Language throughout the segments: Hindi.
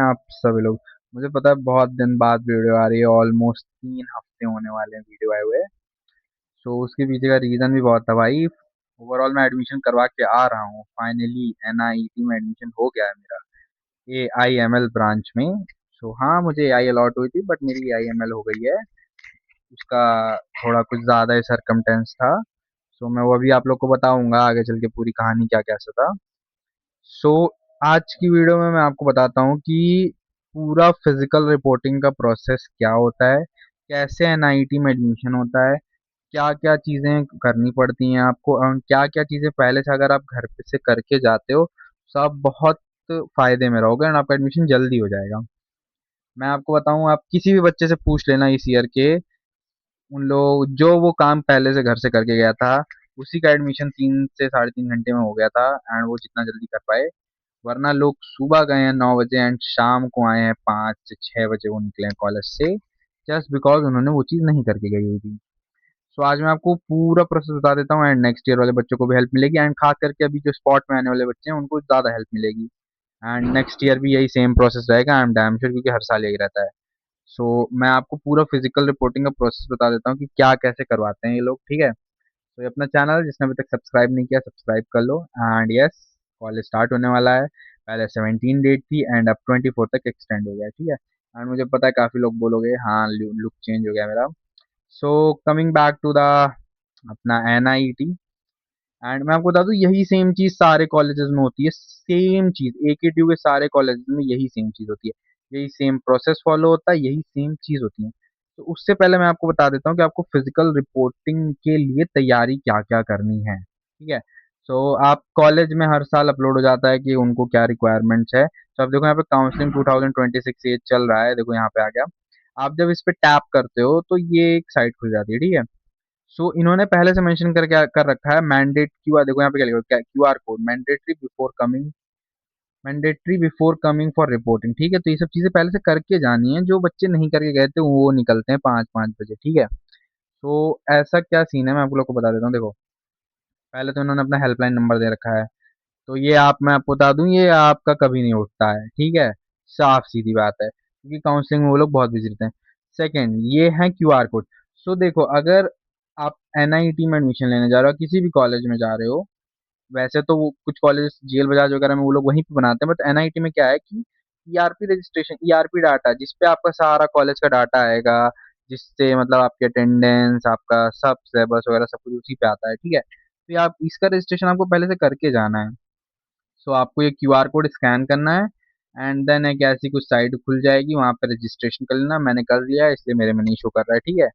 आप सभी लोग। मुझे पता है बहुत दिन बाद वीडियो आ रही है, ऑलमोस्ट 3 हफ्ते होने वाले हैं वीडियो आए हुए। सो उसके पीछे का रीजन भी बहुत था भाई। ओवरऑल मैं एडमिशन करवा के आ रहा हूँ, फाइनली एनआईटी में एडमिशन हो गया है मेरा, AIML ब्रांच में। सो हाँ, मुझे AI अलॉट हुई थी बट मेरी AIML हो गई है। उसका थोड़ा कुछ ज़्यादा ही सरकमटेंस था। सो मैं वो अभी आप लोग को बताऊंगा आगे चल के पूरी कहानी क्या कैसा था। सो आज की वीडियो में मैं आपको बताता हूँ कि पूरा फिजिकल रिपोर्टिंग का प्रोसेस क्या होता है, कैसे एनआईटी में एडमिशन होता है, क्या क्या चीज़ें करनी पड़ती हैं आपको, और क्या क्या चीज़ें पहले से अगर आप घर पे से करके जाते हो तो आप बहुत फायदे में रहोगे और आपका एडमिशन जल्दी हो जाएगा। मैं आपको बताऊं, आप किसी भी बच्चे से पूछ लेना इस ईयर के, उन लोग जो वो काम पहले से घर से करके गया था उसी का एडमिशन 3 से 3.5 घंटे में हो गया था, एंड वो जितना जल्दी कर पाए। वरना लोग सुबह गए हैं 9 बजे एंड शाम को आए हैं 5 से 6 बजे, वो निकले हैं कॉलेज से, जस्ट बिकॉज उन्होंने वो चीज़ नहीं करके गई हुई थी। सो आज मैं आपको पूरा प्रोसेस बता देता हूँ, एंड नेक्स्ट ईयर वाले बच्चों को भी हेल्प मिलेगी, एंड खास करके अभी जो स्पॉट में आने वाले बच्चे हैं उनको ज़्यादा हेल्प मिलेगी। एंड नेक्स्ट ईयर भी यही सेम प्रोसेस रहेगा, आई एम डैम श्योर, क्योंकि हर साल यही रहता है। सो मैं आपको पूरा फिजिकल रिपोर्टिंग का प्रोसेस बता देता हूँ कि क्या कैसे करवाते हैं ये लोग, ठीक है। तो ये अपना चैनल जिसने अभी तक सब्सक्राइब नहीं किया, सब्सक्राइब कर लो। एंड यस, कॉलेज स्टार्ट होने वाला है। पहले 17 डेट थी एंड अब 24 तक एक्सटेंड हो गया है, ठीक है। एंड मुझे पता है काफ़ी लोग बोलोगे हाँ लुक चेंज हो गया मेरा। So coming back to the अपना NIT, एंड मैं आपको बता दूं यही सेम चीज़ सारे कॉलेजेस में होती है, सेम चीज़ AKTU के सारे कॉलेजेस में यही सेम चीज़ होती है, यही सेम प्रोसेस फॉलो होता है, यही सेम चीज़ होती है। तो उससे पहले मैं आपको बता देता हूँ कि आपको फिजिकल रिपोर्टिंग के लिए तैयारी क्या क्या करनी है, ठीक है। सो आप कॉलेज में हर साल अपलोड हो जाता है कि उनको क्या रिक्वायरमेंट्स है। तो आप देखो यहाँ पे काउंसलिंग 2026 ये चल रहा है, देखो यहाँ पे आ गया। आप जब इस पे टैप करते हो तो ये एक साइट खुल जाती है, ठीक है। सो इन्होंने पहले से मेंशन करके कर रखा है मैंडेट क्यूआर, देखो यहाँ पे क्या लिखा है, QR code mandatory before coming for reporting, ठीक है। तो ये सब चीजें पहले से करके जानी है, जो बच्चे नहीं करके गए थे वो निकलते हैं 5-5 बजे, ठीक है। तो ऐसा क्या सीन है मैं आप लोग को बता देता हूँ, देखो। पहले तो इन्होंने अपना हेल्पलाइन नंबर दे रखा है, तो ये मैं आपको बता दूं ये आपका कभी नहीं उठता है, ठीक है। साफ सीधी बात है, क्योंकि काउंसलिंग में वो लोग बहुत बिजी रहते हैं। सेकंड, ये है QR कोड। सो देखो, अगर आप NIT में एडमिशन लेने जा रहे हो, किसी भी कॉलेज में जा रहे हो, वैसे तो वो कुछ कॉलेज जेल बजाज वगैरह में वो लोग वहीं पे बनाते हैं, बट NIT में क्या है कि ERP रजिस्ट्रेशन, ERP डाटा, जिसपे आपका सारा कॉलेज का डाटा आएगा, जिससे मतलब आपकी अटेंडेंस, आपका सब सिलेबस वगैरह सब कुछ उसी पे आता है, ठीक है। तो ये आप इसका रजिस्ट्रेशन आपको पहले से करके जाना है। सो आपको ये QR कोड स्कैन करना है, एंड देन एक ऐसी कुछ साइट खुल जाएगी, वहाँ पे रजिस्ट्रेशन कर लेना। मैंने कर दिया है इसलिए मेरे में नहीं शो कर रहा है, ठीक है।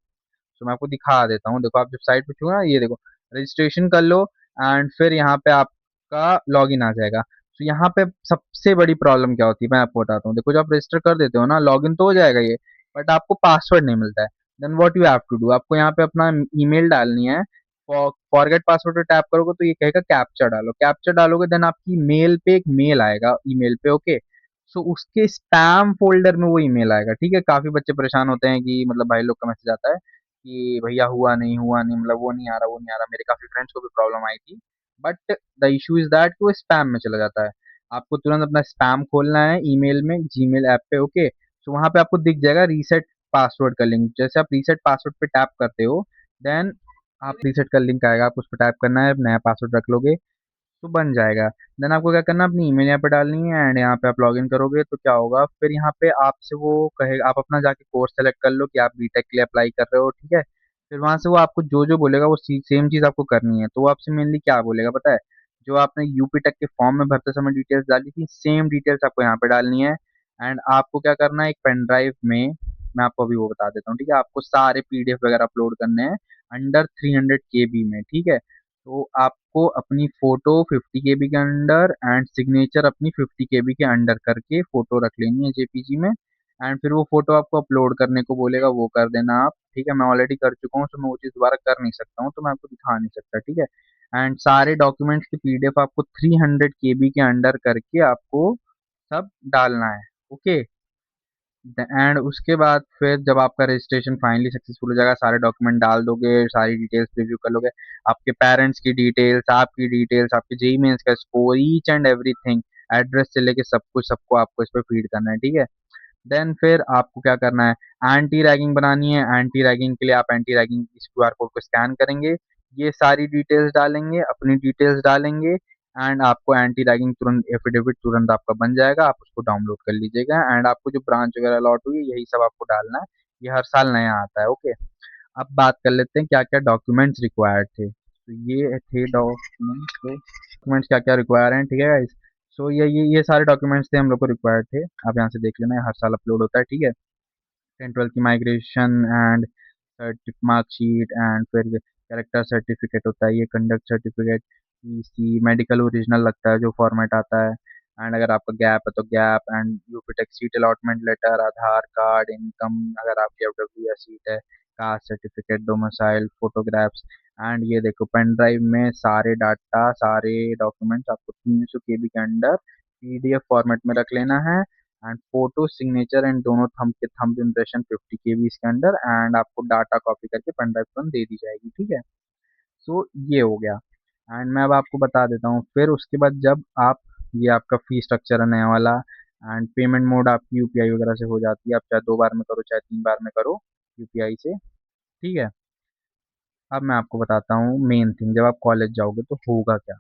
तो मैं आपको दिखा देता हूँ, देखो आप जब साइट पे छूओ ना, ये देखो रजिस्ट्रेशन कर लो, एंड फिर यहाँ पे आपका लॉगिन आ जाएगा। तो यहाँ पे सबसे बड़ी प्रॉब्लम क्या होती है मैं आपको बताता हूँ। देखो जब आप रजिस्टर कर देते हो ना, लॉगिन तो हो जाएगा ये, बट आपको पासवर्ड नहीं मिलता है। Then what you have to do, आपको यहाँ पे अपना ईमेल डालनी है। फॉरगेट पासवर्ड पे टैप करोगे तो ये कहेगा कैप्चा डालो, कैप्चा डालोगे देन आपकी मेल पे एक मेल आएगा, ईमेल पे, ओके। सो उसके स्पैम फोल्डर में वो ईमेल आएगा, ठीक है। काफी बच्चे परेशान होते हैं कि मतलब भाई लोग का मैसेज आता है कि भैया हुआ नहीं, मतलब वो नहीं आ रहा, वो नहीं आ रहा। मेरे काफी फ्रेंड्स को भी प्रॉब्लम आई थी, but the issue is that कि वो स्पैम में चला जाता है। आपको तुरंत अपना स्पैम खोलना है ईमेल में, जीमेल ऐप पे, ओके। सो वहां पे आपको दिख जाएगा रीसेट पासवर्ड का लिंक। जैसे आप रीसेट पासवर्ड पे टैप करते हो, देन आप रीसेट का लिंक आएगा, आप उस पर टैप करना है, नया पासवर्ड रख लोगे तो बन जाएगा। देन आपको क्या करना है, अपनी ईमेल यहाँ पे डालनी है, एंड यहाँ पे आप लॉगिन करोगे तो क्या होगा, फिर यहाँ पे आपसे वो कहेगा, आप अपना जाके कोर्स सेलेक्ट कर लो कि आप बीटेक के लिए अप्लाई कर रहे हो, ठीक है। फिर वहां से वो आपको जो जो बोलेगा वो सेम चीज आपको करनी है। तो वो आपसे मेनली क्या बोलेगा पता है, जो आपने यूपी टेक के फॉर्म में भरते समय डिटेल्स डाली थी, सेम डिटेल्स आपको यहाँ पे डालनी है। एंड आपको क्या करना है, एक पेन ड्राइव में, मैं आपको अभी वो बता देता हूँ, ठीक है। आपको सारे PDF वगैरह अपलोड करने हैं अंडर 300 KB में, ठीक है। तो आपको अपनी फोटो 50 KB के अंडर एंड सिग्नेचर अपनी 50 KB के अंडर करके फोटो रख लेनी है JPG में। एंड फिर वो फोटो आपको अपलोड करने को बोलेगा, वो कर देना आप, ठीक है। मैं ऑलरेडी कर चुका हूँ तो मैं वो चीज़ दोबारा कर नहीं सकता हूँ, तो मैं आपको दिखा नहीं सकता, ठीक है। एंड सारे डॉक्यूमेंट्स की PDF आपको 300 KB के अंडर करके आपको सब डालना है, ओके। एंड उसके बाद फिर जब आपका रजिस्ट्रेशन फाइनली सक्सेसफुल हो जाएगा, सारे डॉक्यूमेंट डाल दोगे, सारी डिटेल्स रिव्यू कर लोगे, आपके पेरेंट्स की डिटेल्स, आपकी डिटेल्स, आपके जेई मेंस का score, each and everything, address से लेके सब कुछ सबको आपको इस पे फीड करना है, ठीक है। देन फिर आपको क्या करना है, एंटी रैगिंग बनानी है। एंटी रैगिंग के लिए आप एंटी रैगिंग इस क्यूआर कोड को स्कैन करेंगे, ये सारी डिटेल्स डालेंगे, अपनी डिटेल्स डालेंगे, एंड आपको एंटी रैगिंग तुरंत एफिडेविट तुरंत आपका बन जाएगा, आप उसको डाउनलोड कर लीजिएगा। एंड आपको जो ब्रांच वगैरह अलॉट हुई है यही सब आपको डालना है, ये हर साल नया आता है, ओके। अब बात कर लेते हैं क्या क्या डॉक्यूमेंट्स रिक्वायर्ड थे। तो ये थे डॉक्यूमेंट्स क्या क्या रिक्वायर हैं, ठीक है गाइस। सो ये सारे डॉक्यूमेंट्स थे हम लोग को रिक्वायर्ड थे, आप यहाँ से देख लेना, ये हर साल अपलोड होता है, ठीक है। 10th-12th की माइग्रेशन एंड मार्कशीट, एंड फिर कैरेक्टर सर्टिफिकेट होता है, ये conduct certificate, EC medical original लगता है जो फॉर्मेट आता है। एंड अगर आपका गैप है तो gap, and UP Tech seat allotment letter, Aadhaar card, income अगर आपकी एफडब्ल्यू या सीट है, caste certificate, domicile, photographs. And ये देखो पेन ड्राइव में सारे डाटा, सारे डॉक्यूमेंट्स आपको 300 KB के अंडर पीडीएफ फॉर्मेट में रख लेना है। एंड फोटो सिग्नेचर एंड दोनों थंब के थंब इम्प्रेशन 50 KB इसके अंदर, एंड आपको डाटा कॉपी करके पेन ड्राइव पर दे दी जाएगी, ठीक है। सो ये हो गया। एंड मैं अब आपको बता देता हूँ फिर उसके बाद जब आप, ये आपका फी स्ट्रक्चर है नया वाला, एंड पेमेंट मोड आपकी यूपीआई वगैरह से हो जाती है, आप चाहे 2 बार में करो चाहे 3 बार में करो यूपीआई से, ठीक है। अब मैं आपको बताता हूँ मेन थिंग, जब आप कॉलेज जाओगे तो होगा क्या।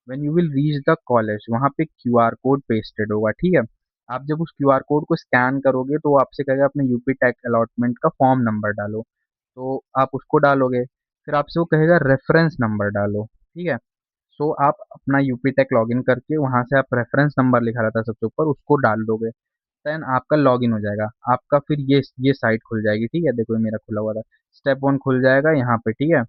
When you will reach the college, वहाँ पे क्यूआर कोड पेस्टेड होगा, ठीक है। आप जब उस क्यूआर कोड को स्कैन करोगे तो वो आपसे कहेगा अपने यूपी टैग अलॉटमेंट का फॉर्म नंबर डालो, तो आप उसको डालोगे। फिर आपसे वो कहेगा रेफरेंस नंबर डालो, ठीक है। सो आप अपना यूपी टेक लॉगिन करके वहाँ से आप रेफरेंस नंबर लिखा रहता है सबसे ऊपर, उसको डाल दोगे। देन आपका लॉगिन हो जाएगा, आपका फिर ये साइट खुल जाएगी, ठीक है। देखो ये मेरा खुला हुआ था, स्टेप 1 खुल जाएगा यहाँ पे, ठीक है।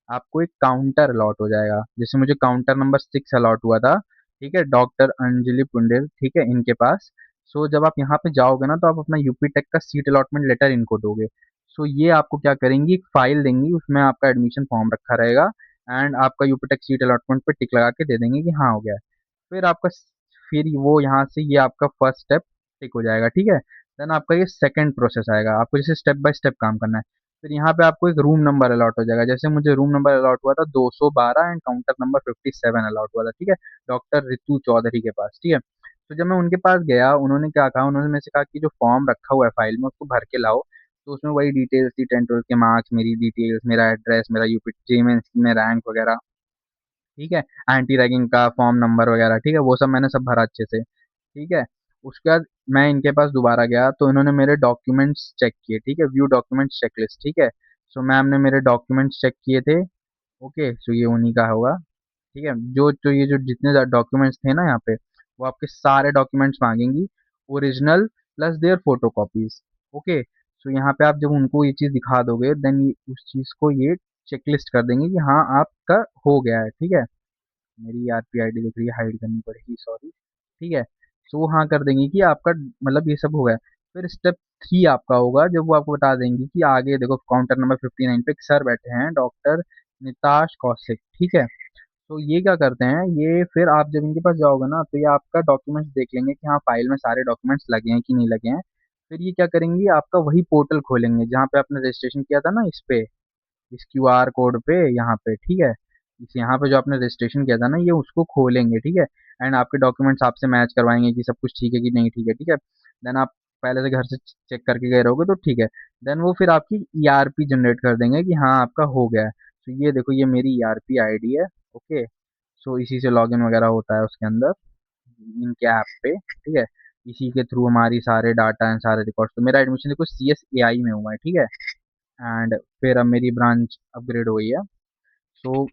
आपको एक काउंटर अलॉट हो जाएगा, जैसे मुझे काउंटर नंबर 6 अलॉट हुआ था, ठीक है, डॉक्टर अंजलि पुंडेल, ठीक है, इनके पास। सो जब आप यहाँ पे जाओगे ना तो आप अपना यूपी टेक का सीट अलॉटमेंट लेटर इनको दोगे। सो ये आपको क्या करेंगी, एक फाइल देंगी, उसमें आपका एडमिशन फॉर्म रखा रहेगा, एंड आपका यूपी टेक सीट अलॉटमेंट पे टिक लगा के दे देंगे कि हाँ हो गया है। फिर आपका फिर वो यहाँ से ये आपका फर्स्ट स्टेप टिक हो जाएगा, ठीक है। देन आपका ये सेकंड प्रोसेस आएगा, आपको जैसे स्टेप बाय स्टेप काम करना है। फिर यहाँ पे आपको एक रूम नंबर अलॉट हो जाएगा, जैसे मुझे रूम नंबर अलॉट हुआ था 212 एंड काउंटर नंबर 57 अलॉट हुआ था, ठीक है, डॉक्टर रितु चौधरी के पास, ठीक है। तो जब मैं उनके पास गया, उन्होंने क्या कहा, उन्होंने मेरे से कहा कि जो फॉर्म रखा हुआ है फाइल में उसको भर के लाओ। तो उसमें वही डिटेल्स थी, 10th-12th के मार्क्स, मेरी डिटेल्स, मेरा एड्रेस, मेरा यूपी जेमेंस में रैंक वगैरह, ठीक है, एंटी रैगिंग का फॉर्म नंबर वगैरह, ठीक है, वो सब मैंने सब भरा अच्छे से, ठीक है। उसके बाद मैं इनके पास दोबारा गया तो इन्होंने मेरे डॉक्यूमेंट्स चेक किए, ठीक है, व्यू डॉक्यूमेंट्स चेकलिस्ट, ठीक है। सो मैम ने मेरे डॉक्यूमेंट्स चेक किए थे, ओके। सो ये उन्हीं का होगा, ठीक है। जो ये जो जितने डॉक्यूमेंट्स थे ना यहाँ पे, वो आपके सारे डॉक्यूमेंट्स मांगेंगी, original plus their photocopies, okay. So यहाँ पे आप जब उनको ये चीज़ दिखा दोगे देन उस चीज़ को ये चेकलिस्ट कर देंगे कि हाँ आपका हो गया है, ठीक है। मेरी आरपी आईडी दिख रही है, हाइड करनी पड़ेगी, सॉरी, ठीक है। सो वो हाँ कर देंगे कि आपका मतलब ये सब हो गया। फिर स्टेप 3 आपका होगा, जब वो आपको बता देंगे कि आगे देखो काउंटर नंबर 59 पे एक सर बैठे हैं, डॉक्टर निताश कौशिक, ठीक है। तो ये क्या करते हैं, ये फिर आप जब इनके पास जाओगे ना तो ये आपका डॉक्यूमेंट्स देख लेंगे कि हाँ फाइल में सारे डॉक्यूमेंट्स लगे हैं कि नहीं लगे हैं। फिर ये क्या करेंगे, आपका वही पोर्टल खोलेंगे जहाँ पे आपने रजिस्ट्रेशन किया था ना, इस पे, इस क्यूआर कोड पे, यहाँ पे, ठीक है। इस यहाँ पे जो आपने रजिस्ट्रेशन किया था ना, ये उसको खोलेंगे, ठीक है। एंड आपके डॉक्यूमेंट्स आपसे मैच करवाएंगे कि सब कुछ ठीक है कि नहीं ठीक है, ठीक है। देन आप पहले से घर से चेक करके गए रहोगे तो ठीक है। देन वो फिर आपकी ईआरपी जनरेट कर देंगे कि हाँ आपका हो गया है। तो ये देखो ये मेरी ईआरपी आईडी है, ओके। सो इसी से लॉगिन वगैरह होता है उसके अंदर, इनके ऐप पे, ठीक है। इसी के थ्रू हमारी सारे डाटा एंड सारे रिकॉर्ड्स, तो मेरा एडमिशन देखो CSAI में हुआ है, ठीक है। एंड फिर अब मेरी ब्रांच अपग्रेड हुई है। सो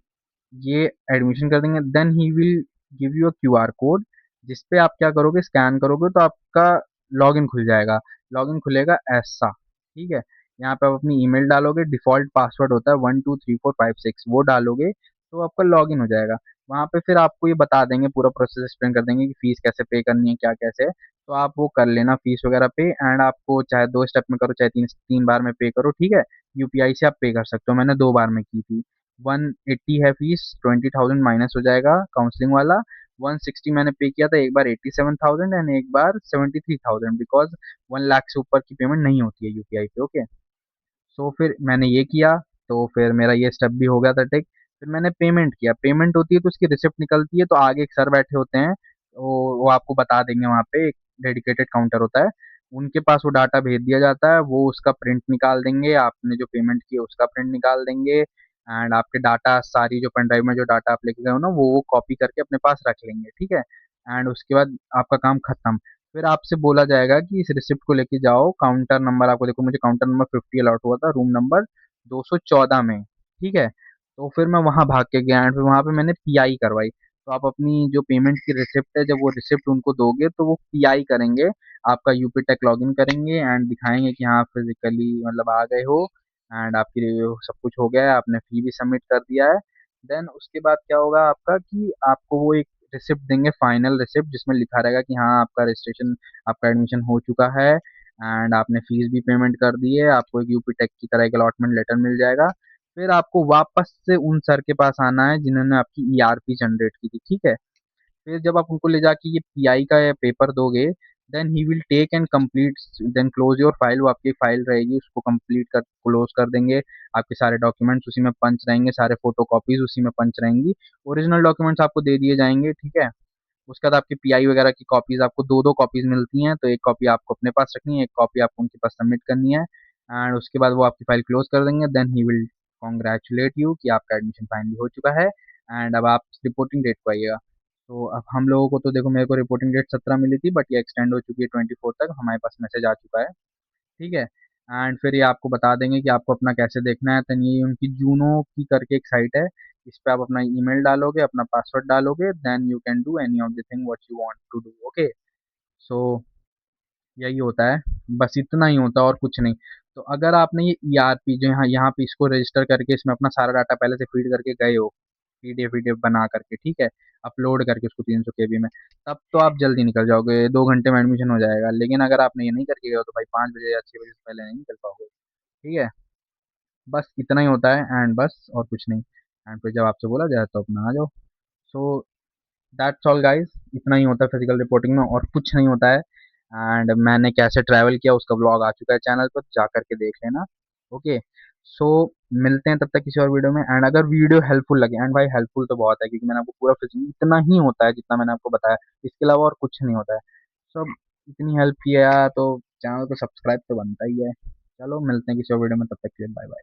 ये एडमिशन कर देंगे, then he will give you a QR code, जिस पे आप क्या करोगे, स्कैन करोगे तो आपका लॉगिन खुल जाएगा। लॉगिन खुलेगा ऐसा, ठीक है। यहाँ पे आप अपनी ईमेल डालोगे, डिफॉल्ट पासवर्ड होता है 123456, वो डालोगे तो आपका लॉगिन हो जाएगा। वहाँ पे फिर आपको ये बता देंगे, पूरा प्रोसेस एक्सप्लेन कर देंगे कि फीस कैसे पे करनी है, क्या कैसे है। तो आप वो कर लेना फीस वगैरह पे, एंड आपको चाहे 2 स्टेप में करो चाहे तीन तीन बार में पे करो, ठीक है। यूपीआई से आप पे कर सकते हो, मैंने 2 बार में की थी। 180 है फीस, 20,000 माइनस हो जाएगा काउंसलिंग वाला। 160 मैंने पे किया था, एक बार 87,000 एंड एक बार 73,000, बिकॉज 1 लाख से ऊपर की पेमेंट नहीं होती है यूपीआई पे, ओके। सो फिर मैंने ये किया, तो फिर मेरा ये स्टेप भी हो गया था टेक। फिर मैंने पेमेंट किया, पेमेंट होती है तो उसकी रिसिप्ट निकलती है, तो आगे एक सर बैठे होते हैं, वो आपको बता देंगे, वहाँ पे एक डेडिकेटेड काउंटर होता है, उनके पास वो डाटा भेज दिया जाता है, वो उसका प्रिंट निकाल देंगे, आपने जो पेमेंट की है उसका प्रिंट निकाल देंगे, एंड आपके डाटा सारी जो पेन ड्राइव में जो डाटा आप लेके गए हो ना, वो कॉपी करके अपने पास रख लेंगे, ठीक है। एंड उसके बाद आपका काम खत्म। फिर आपसे बोला जाएगा कि इस रिसिप्ट को लेके जाओ काउंटर नंबर, आपको देखो मुझे काउंटर नंबर 50 अलॉट हुआ था, रूम नंबर 214 में, ठीक है। तो फिर मैं वहाँ भाग के गया एंड फिर वहाँ पे मैंने पीआई करवाई। तो आप अपनी जो पेमेंट की रिसिप्ट है, जब वो रिसिप्ट उनको दोगे तो वो पीआई करेंगे, आपका यूपी टेक लॉगिन करेंगे एंड दिखाएंगे कि हाँ फिजिकली मतलब आ गए हो, एंड आपकी सब कुछ हो गया है, आपने फी भी सबमिट कर दिया है। देन उसके बाद क्या होगा आपका कि आपको वो एक रिसिप्ट देंगे, फाइनल रिसिप्ट, जिसमें लिखा रहेगा कि हाँ आपका रजिस्ट्रेशन, आपका एडमिशन हो चुका है एंड आपने फीस भी पेमेंट कर दी है, आपको एक यूपी टेक की तरह एक अलॉटमेंट लेटर मिल जाएगा। फिर आपको वापस से उन सर के पास आना है जिन्होंने आपकी ईआरपी जनरेट की थी, ठीक है। फिर जब आप उनको ले जाके ये पीआई का पेपर दोगे, then he will take and complete, then close your file, वो आपकी फाइल रहेगी उसको कंप्लीट कर क्लोज कर देंगे। आपके सारे डॉक्यूमेंट्स उसी में पंच रहेंगे, सारे फोटो कॉपीज उसी में पंच रहेंगी, ओरिजिनल डॉक्यूमेंट्स आपको दे दिए जाएंगे, ठीक है। उसके बाद आपकी पीआई वगैरह की कॉपीज आपको दो दो कॉपीज मिलती हैं, तो एक कॉपी आपको अपने पास रखनी है, एक कॉपी आपको उनके पास सबमिट करनी है, एंड उसके बाद वो आपकी फाइल क्लोज कर देंगे। Then he will congratulate you कि आपका एडमिशन फाइनली हो चुका है, एंड अब आप रिपोर्टिंग डेट को आइएगा। तो अब हम लोगों को तो देखो, मेरे को रिपोर्टिंग डेट 17 मिली थी, बट ये एक्सटेंड हो चुकी है 24 तक, हमारे पास मैसेज आ चुका है, ठीक है। एंड फिर ये आपको बता देंगे कि आपको अपना कैसे देखना है। तो ये उनकी जूनो की करके एक साइट है, इस पे आप अपना ईमेल डालोगे, अपना पासवर्ड डालोगे, then you can do any of the thing what you want to do, okay. So यही होता है, बस इतना ही होता है और कुछ नहीं। तो अगर आपने ये ईआरपी जो यहाँ यहाँ पे इसको रजिस्टर करके इसमें अपना सारा डाटा पहले से फीड करके गए हो, पीडीएफ वीडीएफ बना करके, ठीक है, अपलोड करके उसको 300 KB में, तब तो आप जल्दी निकल जाओगे, 2 घंटे में एडमिशन हो जाएगा। लेकिन अगर आपने ये नहीं करके गए हो तो भाई 5 बजे या 6 बजे से पहले नहीं निकल पाओगे, ठीक है। बस इतना ही होता है एंड बस और कुछ नहीं। एंड फिर जब आपसे बोला जाए तो अपना आ जाओ। सो दैट्स ऑल गाइस, इतना ही होता है फिजिकल रिपोर्टिंग में, और कुछ नहीं होता है। एंड मैंने कैसे ट्रैवल किया उसका ब्लॉग आ चुका है चैनल पर, जा करके देख लेना, ओके। सो मिलते हैं तब तक किसी और वीडियो में। एंड अगर वीडियो हेल्पफुल लगे, एंड भाई हेल्पफुल तो बहुत है क्योंकि मैंने आपको पूरा इतना ही होता है जितना मैंने आपको बताया, इसके अलावा और कुछ नहीं होता है। सब इतनी हेल्प किया तो चैनल को सब्सक्राइब तो बनता ही है। चलो मिलते हैं किसी और वीडियो में, तब तक के लिए बाय बाय।